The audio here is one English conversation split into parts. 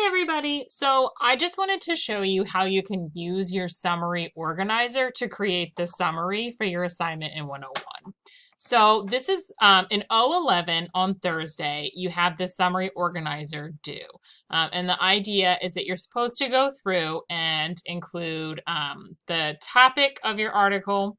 Hi everybody! So I just wanted to show you how you can use your summary organizer to create the summary for your assignment in 101. So this is in O11 on Thursday, you have the summary organizer due. And the idea is that you're supposed to go through and include the topic of your article,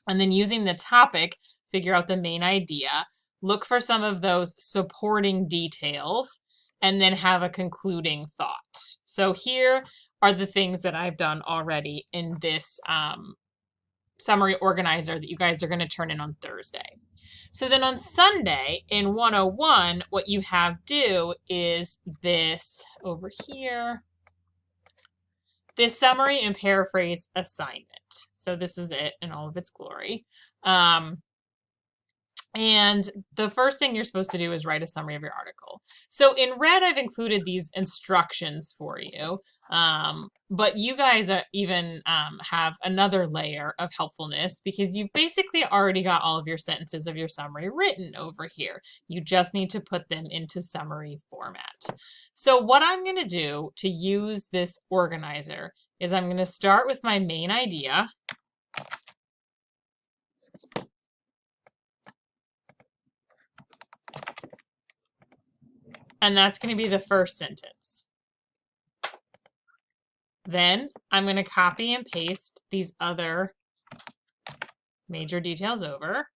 and then using the topic, figure out the main idea, look for some of those supporting details, and then have a concluding thought. So here are the things that I've done already in this summary organizer that you guys are going to turn in on Thursday. So then on Sunday in 101, what you have due is this over here, this summary and paraphrase assignment. So this is it in all of its glory. And the first thing you're supposed to do is write a summary of your article. So in red, I've included these instructions for you, but you guys even have another layer of helpfulness because you basically already got all of your sentences of your summary written over here. You just need to put them into summary format. So what I'm going to do to use this organizer is I'm going to start with my main idea. And that's going to be the first sentence. Then I'm going to copy and paste these other major details over.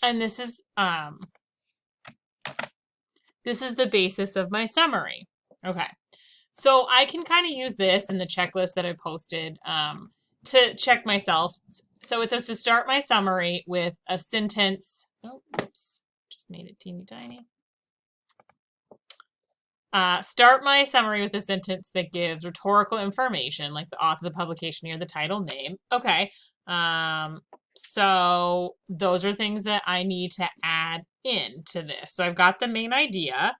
And this is the basis of my summary. Okay, so I can kind of use this in the checklist that I posted to check myself. So it says to start my summary with a sentence. Oh, oops, just made it teeny tiny. Start my summary with a sentence that gives rhetorical information, like the author, the publication year, the title, name. Okay. So those are things that I need to add into this. So I've got the main idea.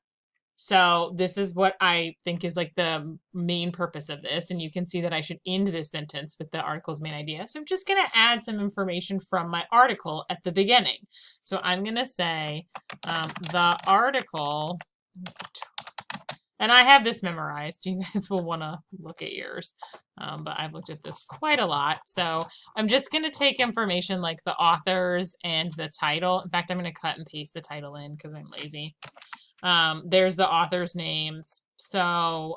So this is what I think is like the main purpose of this. And you can see that I should end this sentence with the article's main idea. So I'm just going to add some information from my article at the beginning. So I'm going to say the article, and I have this memorized. You guys will want to look at yours, but I've looked at this quite a lot. So I'm just going to take information like the authors and the title. In fact, I'm going to cut and paste the title in because I'm lazy. There's the author's names. So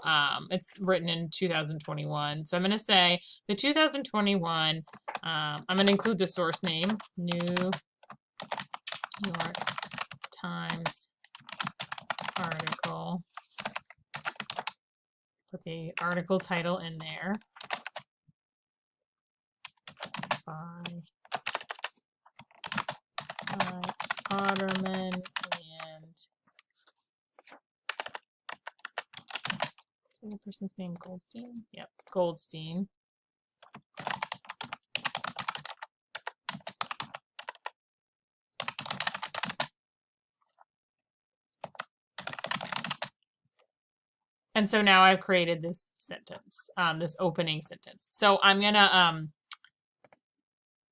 it's written in 2021. So I'm going to say the 2021, I'm going to include the source name, New York Times article. Put the article title in there. By Otterman and is the person's name Goldstein? Yep, Goldstein. And so now I've created this sentence, this opening sentence. So I'm gonna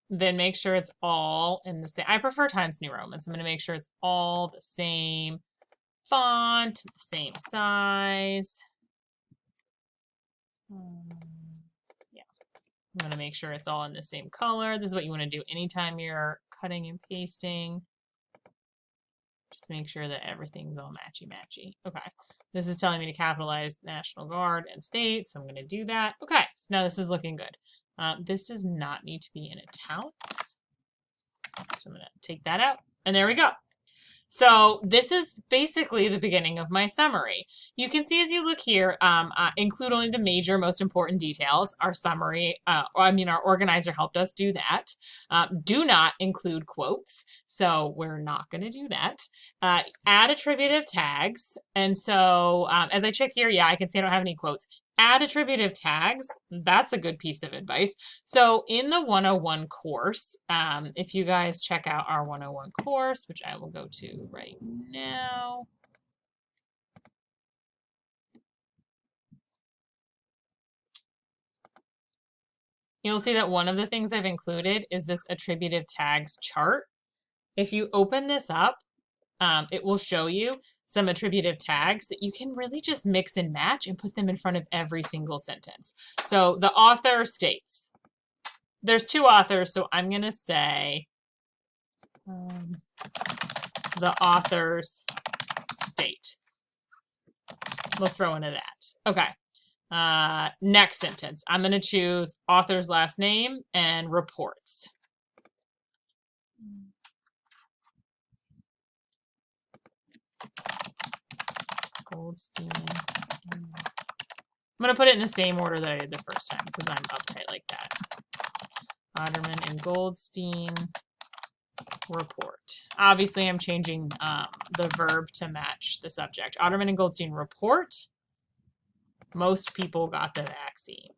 then make sure it's all in the same. I prefer Times New Roman, so I'm gonna make sure it's all the same font, the same size. Yeah, I'm gonna make sure it's all in the same color. This is what you want to do anytime you're cutting and pasting. Just make sure that everything's all matchy-matchy. Okay, this is telling me to capitalize National Guard and state, so I'm going to do that. Okay, so now this is looking good. This does not need to be in italics, so I'm going to take that out, and there we go. So this is basically the beginning of my summary. You can see as you look here, include only the major, most important details. Our summary, our organizer helped us do that. Do not include quotes, so we're not going to do that. Add attributive tags, and so as I check here, yeah, I can see I don't have any quotes. Add attributive tags. That's a good piece of advice. So in the 101 course, if you guys check out our 101 course, which I will go to right now. You'll see that one of the things I've included is this attributive tags chart. If you open this up, it will show you some attributive tags that you can really just mix and match and put them in front of every single sentence. So the author states, there's two authors, so I'm going to say the authors state. We'll throw into that. Okay. Next sentence. I'm going to choose author's last name and reports. Goldstein. I'm going to put it in the same order that I did the first time because I'm uptight like that. Otterman and Goldstein report. Obviously, I'm changing the verb to match the subject. Otterman and Goldstein report. Most people got the vaccine.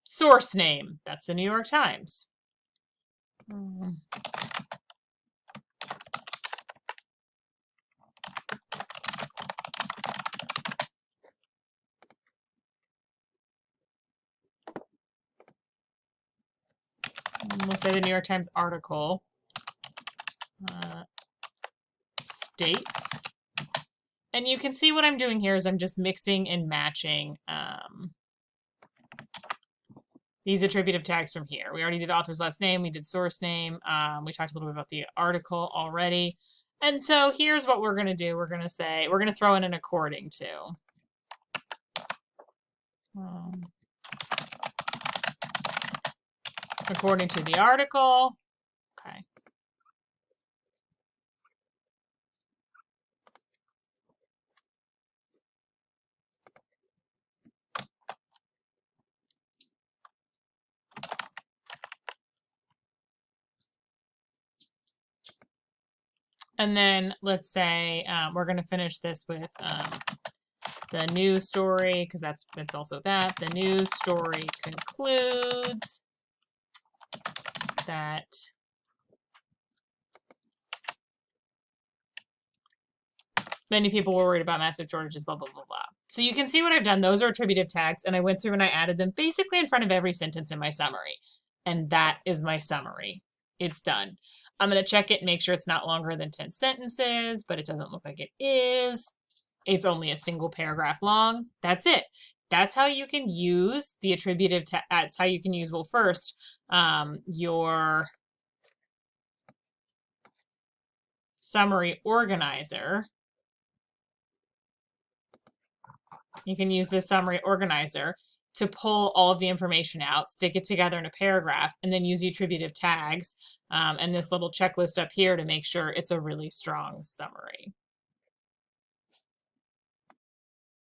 Source name. That's the New York Times. We'll say the New York Times article states. And you can see what I'm doing here is I'm just mixing and matching these attributive tags from here. We already did author's last name. We did source name. We talked a little bit about the article already. And so here's what we're going to do. We're going to say, we're going to throw in an according to. According to the article. Okay. And then let's say we're going to finish this with the news story, because it's also that. The news story concludes that many people were worried about massive shortages, blah, blah, blah, blah. So you can see what I've done. Those are attributive tags, and I went through and I added them basically in front of every sentence in my summary. And that is my summary. It's done. I'm going to check it and make sure it's not longer than 10 sentences, but it doesn't look like it is. It's only a single paragraph long. That's it. That's how you can use the attributive tags. That's how you can use, well, first, your summary organizer. You can use this summary organizer to pull all of the information out, stick it together in a paragraph, and then use the attributive tags and this little checklist up here to make sure it's a really strong summary.